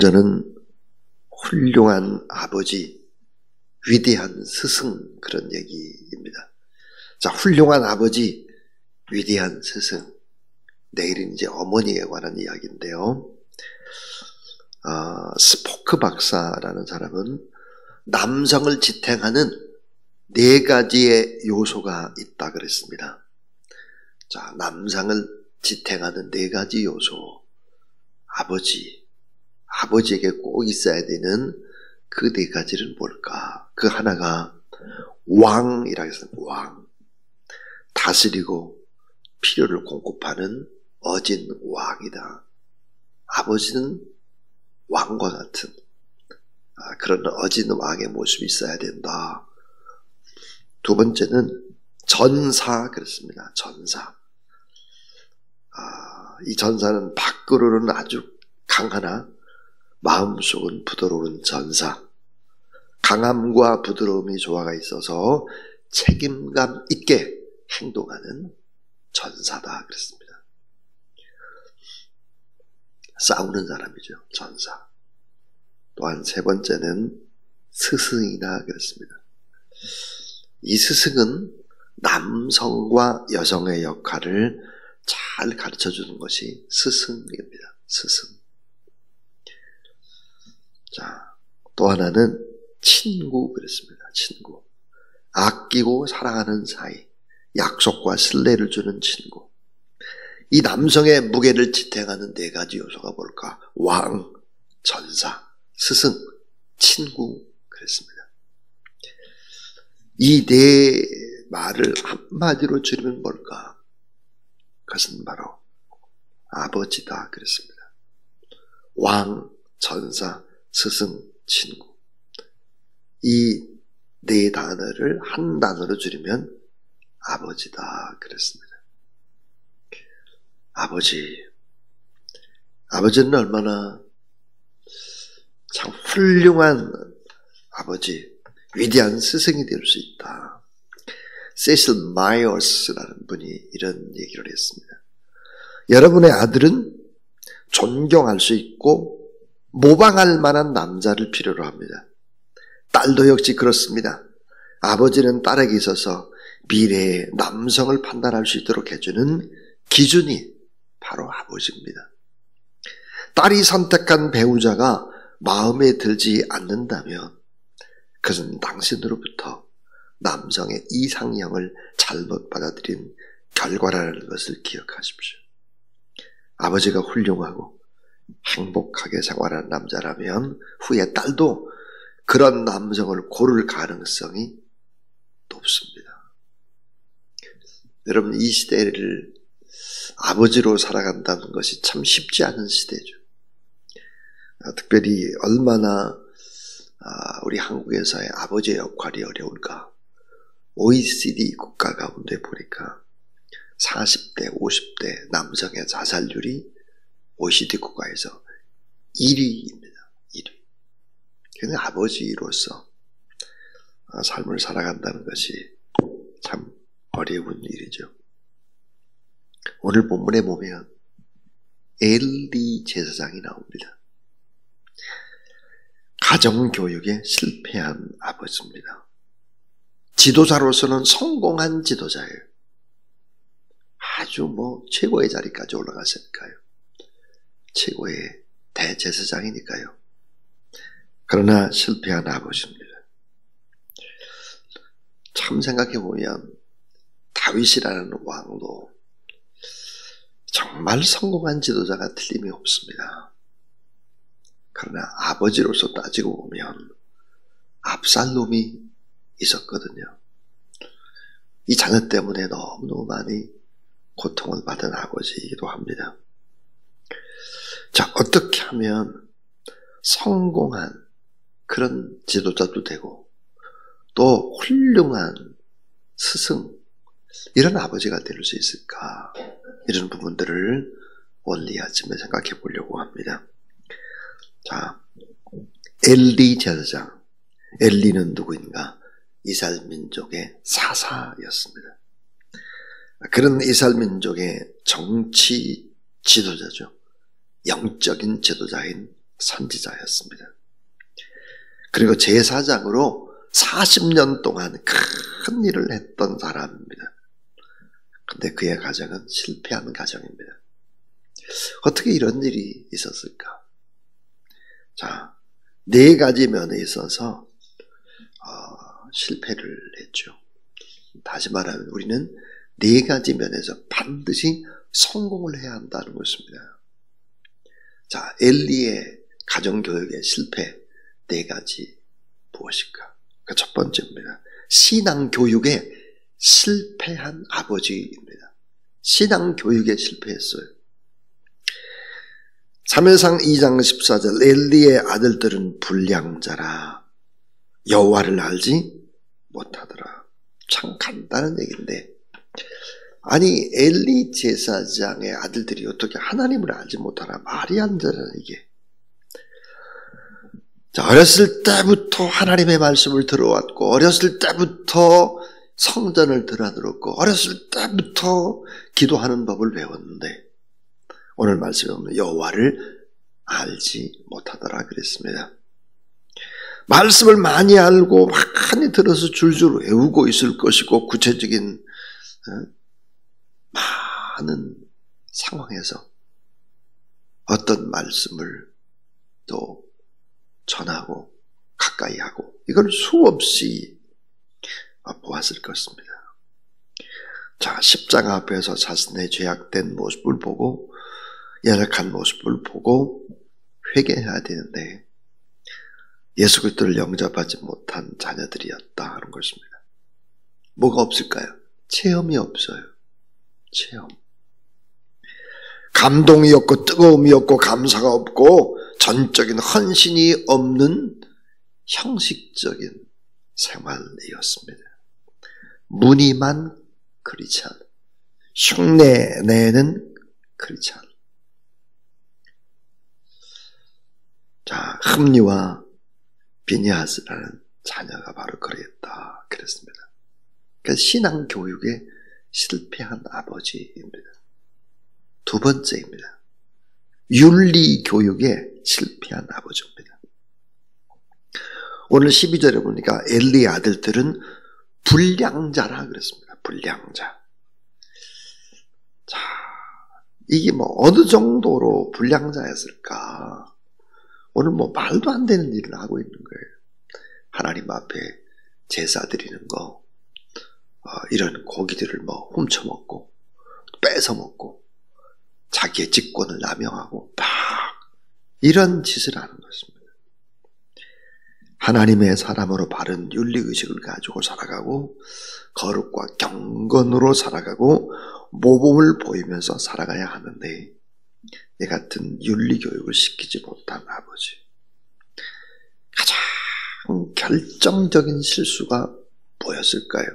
저는 훌륭한 아버지, 위대한 스승, 그런 얘기입니다. 자, 훌륭한 아버지, 위대한 스승. 내일은 이제 어머니에 관한 이야기인데요. 스포크 박사라는 사람은 남성을 지탱하는 4가지의 요소가 있다 그랬습니다. 자, 남성을 지탱하는 4가지 요소. 아버지에게 꼭 있어야 되는 그 4가지는 뭘까? 그 하나가 왕이라고 했습니다. 왕. 다스리고 필요를 공급하는 어진 왕이다. 아버지는 왕과 같은 그런 어진 왕의 모습이 있어야 된다. 2번째는 전사 그렇습니다. 전사. 이 전사는 밖으로는 아주 강하나 마음속은 부드러운 전사. 강함과 부드러움이 조화가 있어서 책임감 있게 행동하는 전사다 그랬습니다. 싸우는 사람이죠. 전사. 또한 3번째는 스승이다 그랬습니다. 이 스승은 남성과 여성의 역할을 잘 가르쳐주는 것이 스승입니다. 스승. 자, 또 하나는 친구 그랬습니다. 친구. 아끼고 사랑하는 사이. 약속과 신뢰를 주는 친구. 이 남성의 무게를 지탱하는 4가지 요소가 뭘까? 왕, 전사, 스승, 친구 그랬습니다. 이 4말을 한마디로 줄이면 뭘까? 그것은 바로 아버지다 그랬습니다. 왕, 전사, 스승, 친구. 이 4단어를 한 단어로 줄이면 아버지다 그랬습니다. 아버지는 얼마나 참 훌륭한 아버지, 위대한 스승이 될 수 있다. 세실 마이어스라는 분이 이런 얘기를 했습니다. 여러분의 아들은 존경할 수 있고 모방할 만한 남자를 필요로 합니다. 딸도 역시 그렇습니다. 아버지는 딸에게 있어서 미래의 남성을 판단할 수 있도록 해주는 기준이 바로 아버지입니다. 딸이 선택한 배우자가 마음에 들지 않는다면 그것은 당신으로부터 남성의 이상형을 잘못 받아들인 결과라는 것을 기억하십시오. 아버지가 훌륭하고 행복하게 생활하는 남자라면 후에 딸도 그런 남성을 고를 가능성이 높습니다. 여러분, 이 시대를 아버지로 살아간다는 것이 참 쉽지 않은 시대죠. 특별히 얼마나 우리 한국에서의 아버지의 역할이 어려울까. OECD 국가 가운데 보니까 40대, 50대 남성의 자살률이 OECD 국가에서 1위입니다. 1위. 그러니까 아버지로서 삶을 살아간다는 것이 참 어려운 일이죠. 오늘 본문에 보면 엘리 제사장이 나옵니다. 가정교육에 실패한 아버지입니다. 지도자로서는 성공한 지도자예요. 아주 최고의 자리까지 올라갔으니까요. 최고의 대제사장이니까요. 그러나 실패한 아버지입니다. 참 생각해보면 다윗이라는 왕도 정말 성공한 지도자가 틀림이 없습니다. 그러나 아버지로서 따지고 보면 압살롬이 있었거든요. 이 자녀 때문에 너무너무 많이 고통을 받은 아버지이기도 합니다. 자, 어떻게 하면 성공한 그런 지도자도 되고 또 훌륭한 스승, 이런 아버지가 될 수 있을까? 이런 부분들을 오늘 이 아침에 생각해 보려고 합니다. 자, 엘리 제사장. 엘리는 누구인가? 이스라엘 민족의 사사였습니다. 그런 이스라엘 민족의 정치 지도자죠. 영적인 지도자인 선지자였습니다. 그리고 제사장으로 40년 동안 큰 일을 했던 사람입니다. 근데 그의 가정은 실패한 가정입니다. 어떻게 이런 일이 있었을까? 자, 4가지 면에 있어서 실패를 했죠. 다시 말하면 우리는 4가지 면에서 반드시 성공을 해야 한다는 것입니다. 자, 엘리의 가정교육의 실패 4가지 무엇일까? 첫 번째입니다. 신앙교육에 실패한 아버지입니다. 신앙교육에 실패했어요. 사무엘상 2장 14절 엘리의 아들들은 불량자라 여호와를 알지 못하더라. 참 간단한 얘기인데 아니 엘리 제사장의 아들들이 어떻게 하나님을 알지 못하나 말이 안 되는 이게. 자, 어렸을 때부터 하나님의 말씀을 들어왔고 어렸을 때부터 성전을 드나들었고 어렸을 때부터 기도하는 법을 배웠는데 오늘 말씀에 보면 여호와를 알지 못하더라 그랬습니다. 말씀을 많이 알고 많이 들어서 줄줄 외우고 있을 것이고 구체적인 많은 상황에서 어떤 말씀을 또 전하고 가까이 하고 이걸 수없이 보았을 것입니다. 자, 십자가 앞에서 자신의 죄악된 모습을 보고 연약한 모습을 보고 회개해야 되는데 예수 그리스도를 영접하지 못한 자녀들이었다 하는 것입니다. 뭐가 없을까요? 체험이 없어요. 체험. 감동이 없고 뜨거움이 없고 감사가 없고 전적인 헌신이 없는 형식적인 생활이었습니다. 무늬만 크리스찬, 흉내내는 크리스찬. 자, 흠리와 비니하스라는 자녀가 바로 그랬다 그랬습니다. 그러니까 신앙 교육에 실패한 아버지입니다. 두 번째입니다. 윤리 교육에 실패한 아버지입니다. 오늘 12절에 보니까 엘리의 아들들은 불량자라 그랬습니다. 불량자. 자, 이게 어느 정도로 불량자였을까? 오늘 말도 안 되는 일을 하고 있는 거예요. 하나님 앞에 제사 드리는 거, 이런 고기들을 훔쳐먹고, 뺏어먹고, 자기의 직권을 남용하고, 막, 이런 짓을 하는 것입니다. 하나님의 사람으로 바른 윤리의식을 가지고 살아가고, 거룩과 경건으로 살아가고, 모범을 보이면서 살아가야 하는데, 이 같은 윤리교육을 시키지 못한 아버지. 가장 결정적인 실수가 뭐였을까요?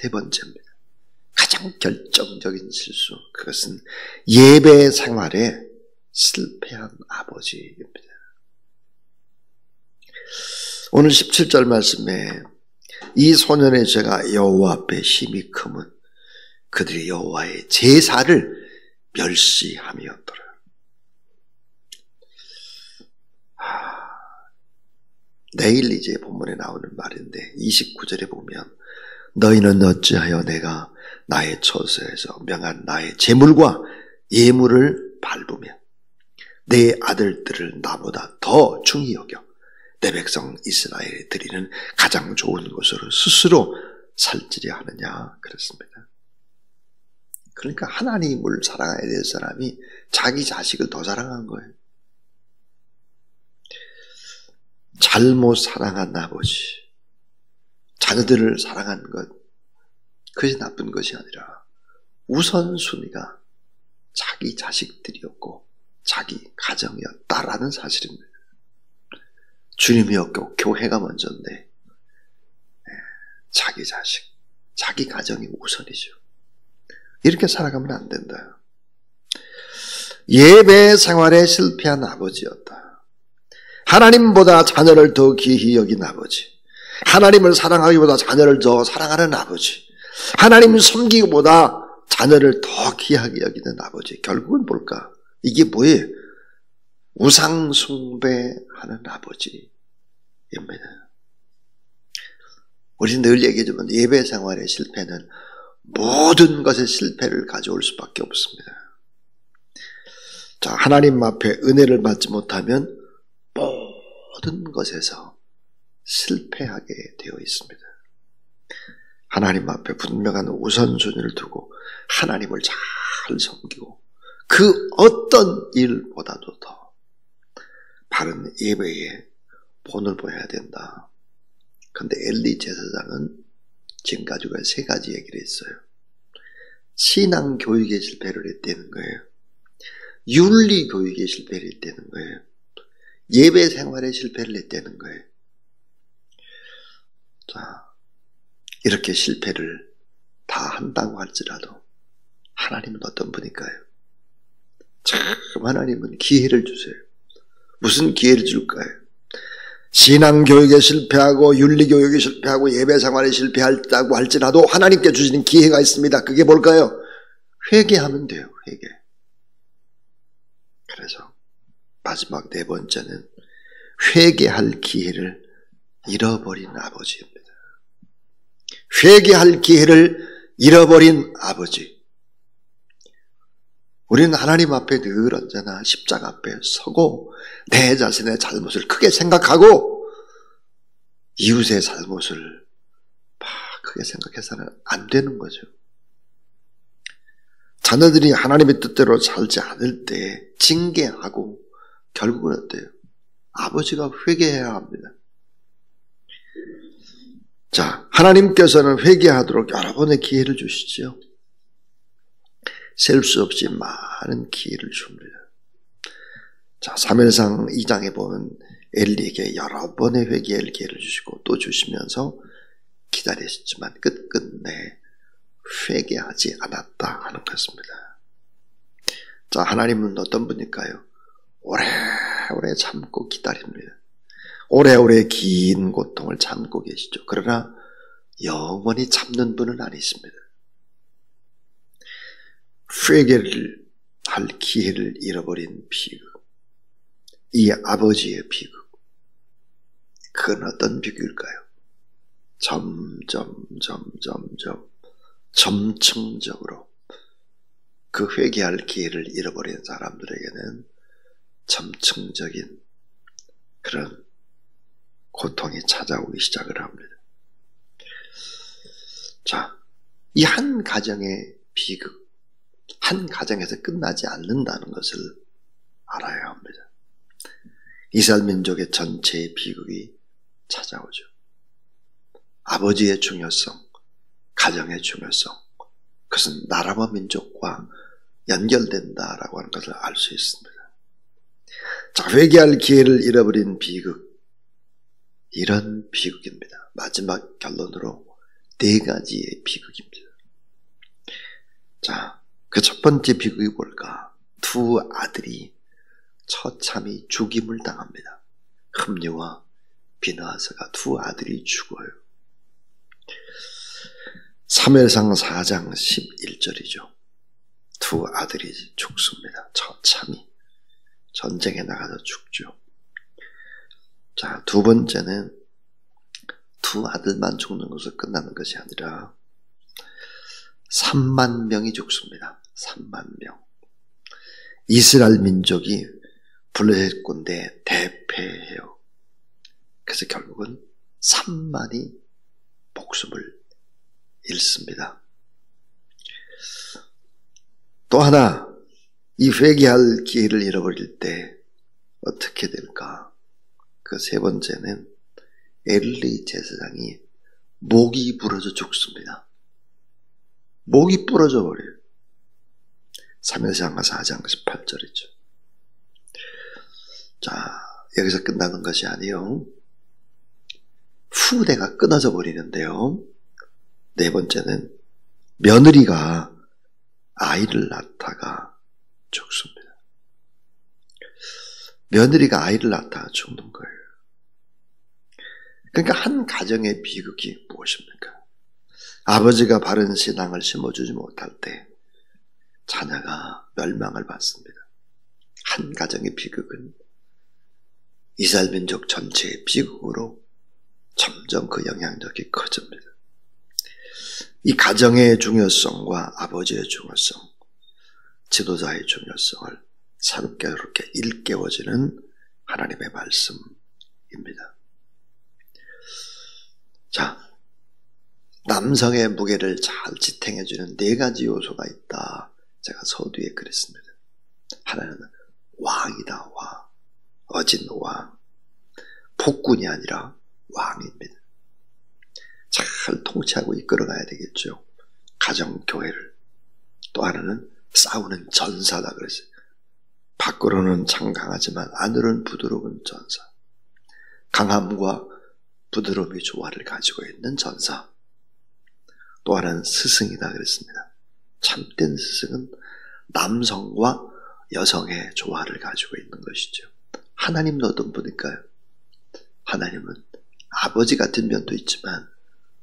3번째입니다. 가장 결정적인 실수. 그것은 예배 생활에 실패한 아버지입니다. 오늘 17절 말씀에 이 소년의 죄가 여호와 앞에 심히 크면 그들이 여호와의 제사를 멸시함이었더라. 내일 이제 본문에 나오는 말인데 29절에 보면 너희는 어찌하여 내가 나의 처소에서 명한 나의 제물과 예물을 밟으며 내 아들들을 나보다 더 중히 여겨 내 백성 이스라엘에 드리는 가장 좋은 것으로 스스로 살찌려 하느냐 그랬습니다. 그러니까 하나님을 사랑해야 될 사람이 자기 자식을 더 사랑한 거예요. 잘못 사랑한 아버지, 자녀들을 사랑한 것, 그것이 나쁜 것이 아니라 우선순위가 자기 자식들이었고 자기 가정이었다라는 사실입니다. 주님이 없고 교회가 먼저인데 자기 자식, 자기 가정이 우선이죠. 이렇게 살아가면 안 된다. 예배 생활에 실패한 아버지였다. 하나님보다 자녀를 더 귀히 여긴 아버지, 하나님을 사랑하기보다 자녀를 더 사랑하는 아버지, 하나님을 섬기기보다 자녀를 더 귀하게 여기는 아버지. 결국은 뭘까? 이게 뭐예요? 우상 숭배하는 아버지입니다. 우리 늘 얘기하지만 예배 생활의 실패는 모든 것의 실패를 가져올 수밖에 없습니다. 자, 하나님 앞에 은혜를 받지 못하면 모든 것에서 실패하게 되어 있습니다. 하나님 앞에 분명한 우선순위를 두고 하나님을 잘 섬기고 그 어떤 일보다도 더 바른 예배에 본을 보여야 된다. 그런데 엘리 제사장은 지금까지 3가지 얘기를 했어요. 신앙 교육의 실패를 했다는 거예요. 윤리 교육의 실패를 했다는 거예요. 예배 생활의 실패를 했다는 거예요. 자, 이렇게 실패를 다 한다고 할지라도 하나님은 어떤 분일까요? 참 하나님은 기회를 주세요. 무슨 기회를 줄까요? 신앙교육에 실패하고 윤리교육에 실패하고 예배생활에 실패했다고 할지라도 하나님께 주시는 기회가 있습니다. 그게 뭘까요? 회개하면 돼요. 회개. 그래서 마지막 4번째는 회개할 기회를 잃어버린 아버지입니다. 회개할 기회를 잃어버린 아버지. 우리는 하나님 앞에 늘 언제나 십자가 앞에 서고 내 자신의 잘못을 크게 생각하고 이웃의 잘못을 크게 생각해서는 안 되는 거죠. 자녀들이 하나님의 뜻대로 살지 않을 때 징계하고 결국은 어때요? 아버지가 회개해야 합니다. 자, 하나님께서는 회개하도록 여러 번의 기회를 주시죠. 셀 수 없이 많은 기회를 줍니다. 자, 사무엘상 2장에 보면 엘리에게 여러 번의 회개할 기회를 주시고 또 주시면서 기다리셨지만 끝끝내 회개하지 않았다 하는 것입니다. 자, 하나님은 어떤 분일까요? 오래오래 참고 기다립니다. 오래오래 긴 고통을 참고 계시죠. 그러나 영원히 참는 분은 아니십니다. 회개를 할 기회를 잃어버린 비극, 이 아버지의 비극, 그건 어떤 비극일까요? 점층적으로 그 회개할 기회를 잃어버린 사람들에게는 점층적인 그런 고통이 찾아오기 시작을 합니다. 자, 이 한 가정의 비극, 한 가정에서 끝나지 않는다는 것을 알아야 합니다. 이스라엘 민족의 전체의 비극이 찾아오죠. 아버지의 중요성, 가정의 중요성, 그것은 나라와 민족과 연결된다라고 하는 것을 알 수 있습니다. 자, 회개할 기회를 잃어버린 비극, 이런 비극입니다. 마지막 결론으로 4가지의 비극입니다. 자, 그 첫 번째 비극이 뭘까? 2 아들이 처참히 죽임을 당합니다. 흠리와 비느하스가 2 아들이 죽어요. 사무엘상 4장 11절이죠. 2 아들이 죽습니다. 처참히 전쟁에 나가서 죽죠. 자, 2번째는 2 아들만 죽는 것으로 끝나는 것이 아니라 3만 명이 죽습니다. 3만 명. 이스라엘 민족이 블레셋 군대에 대패해요. 그래서 결국은 3만이 목숨을 잃습니다. 또 하나, 이 회개할 기회를 잃어버릴 때 어떻게 될까? 그 3번째는 엘리 제사장이 목이 부러져 죽습니다. 목이 부러져 버려요. 사무엘상 4장 18절이죠. 자, 여기서 끝나는 것이 아니에요. 후대가 끊어져 버리는데요. 4번째는 며느리가 아이를 낳다가 죽습니다. 며느리가 아이를 낳다가 죽는 거예요. 그러니까 한 가정의 비극이 무엇입니까? 아버지가 바른 신앙을 심어주지 못할 때 자녀가 멸망을 받습니다. 한 가정의 비극은 이스라엘 민족 전체의 비극으로 점점 그 영향력이 커집니다. 이 가정의 중요성과 아버지의 중요성, 지도자의 중요성을 새롭게 일깨워지는 하나님의 말씀입니다. 자, 남성의 무게를 잘 지탱해주는 4가지 요소가 있다. 제가 서두에 그랬습니다. 하나는 왕이다. 왕. 어진 왕. 폭군이 아니라 왕입니다. 잘 통치하고 이끌어가야 되겠죠. 가정, 교회를. 또 하나는 싸우는 전사다 그랬어요. 밖으로는 참 강하지만 안으로는 부드러운 전사. 강함과 부드러움의 조화를 가지고 있는 전사. 또 하나는 스승이다 그랬습니다. 참된 스승은 남성과 여성의 조화를 가지고 있는 것이죠. 하나님도 어떤 분일까요? 하나님은 아버지 같은 면도 있지만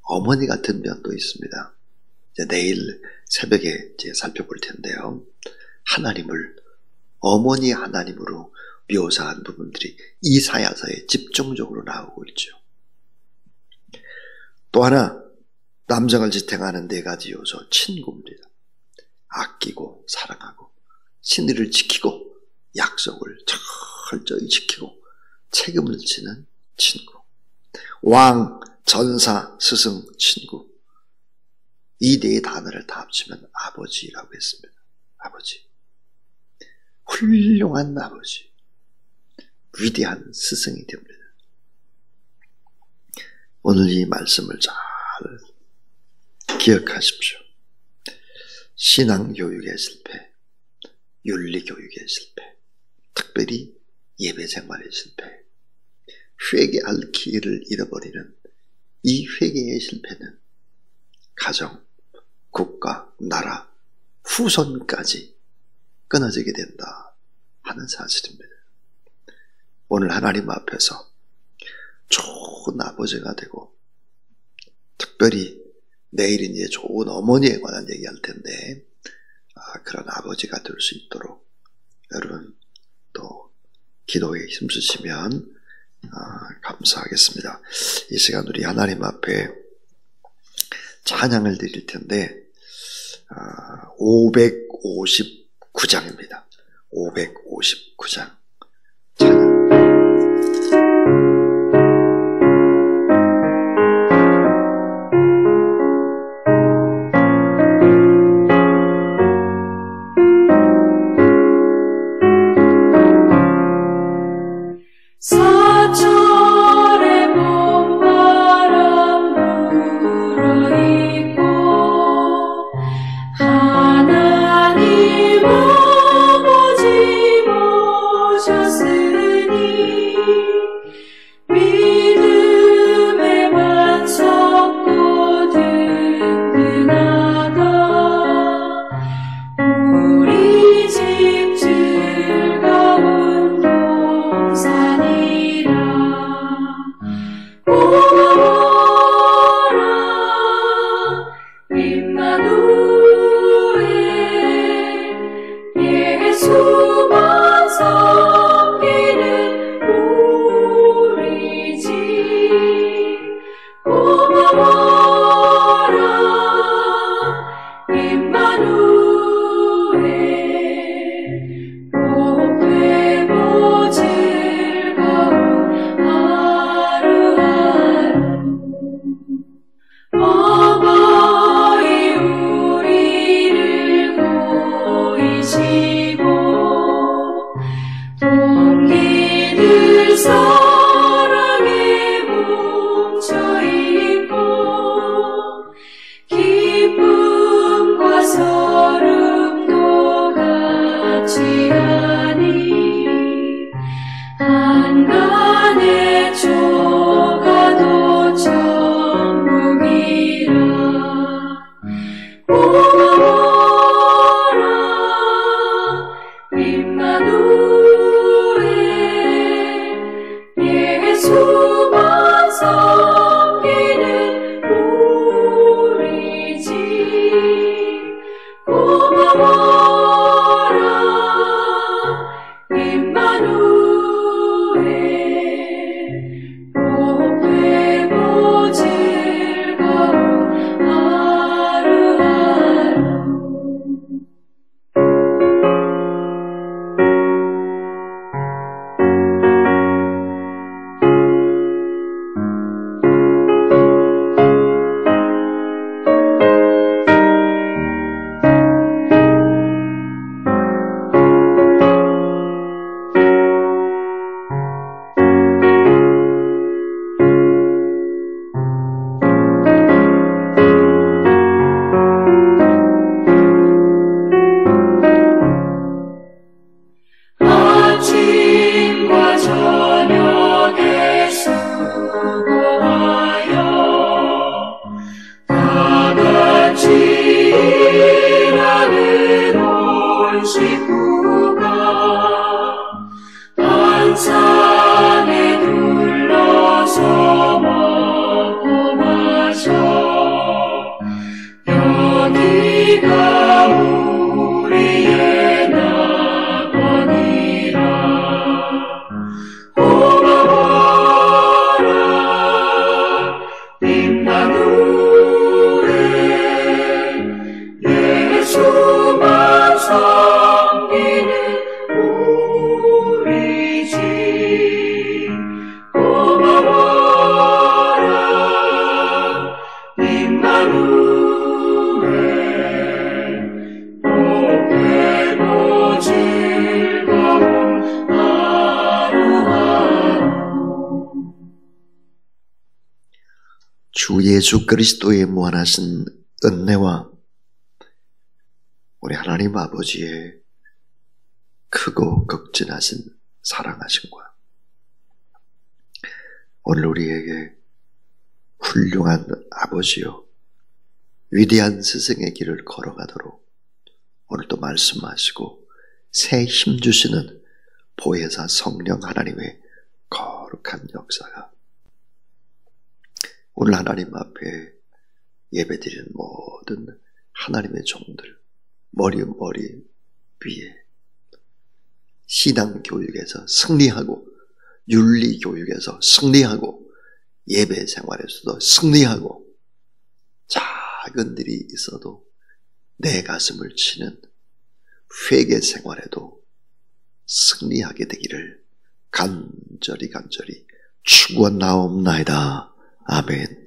어머니 같은 면도 있습니다. 이제 내일 새벽에 이제 살펴볼 텐데요. 하나님을 어머니 하나님으로 묘사한 부분들이 이사야서에 집중적으로 나오고 있죠. 또 하나, 남성을 지탱하는 4가지 요소, 친구입니다. 아끼고 사랑하고 신의를 지키고 약속을 철저히 지키고 책임을 지는 친구. 왕, 전사, 스승, 친구. 이 4 단어를 다 합치면 아버지라고 했습니다. 아버지. 훌륭한 아버지. 위대한 스승이 됩니다. 오늘 이 말씀을 잘 기억하십시오. 신앙교육의 실패, 윤리교육의 실패, 특별히 예배생활의 실패, 회개할 기회를 잃어버리는 이 회개의 실패는 가정, 국가, 나라, 후손까지 끊어지게 된다 하는 사실입니다. 오늘 하나님 앞에서 좋은 아버지가 되고 특별히 내일은 이제 좋은 어머니에 관한 얘기할 텐데 그런 아버지가 될 수 있도록 여러분 또 기도에 힘쓰시면 감사하겠습니다. 이 시간 우리 하나님 앞에 찬양을 드릴 텐데 559장입니다. 559장 찬양. 고마워라 임마누엘 예수만 섬기는 우리 집 고마워라 임마누엘 복되고 즐거운 하루하루. 주 예수 그리스도의 무한하신 은혜와 우리 하나님 아버지의 크고 극진하신 사랑하심과 오늘 우리에게 훌륭한 아버지요 위대한 스승의 길을 걸어가도록 오늘도 말씀하시고 새 힘 주시는 보혜사 성령 하나님의 거룩한 역사가 오늘 하나님 앞에 예배드리는 모든 하나님의 종들 머리 위에 신앙교육에서 승리하고 윤리교육에서 승리하고 예배 생활에서도 승리하고 작은 일이 있어도 내 가슴을 치는 회개 생활에도 승리하게 되기를 간절히 축원하옵나이다. 아멘.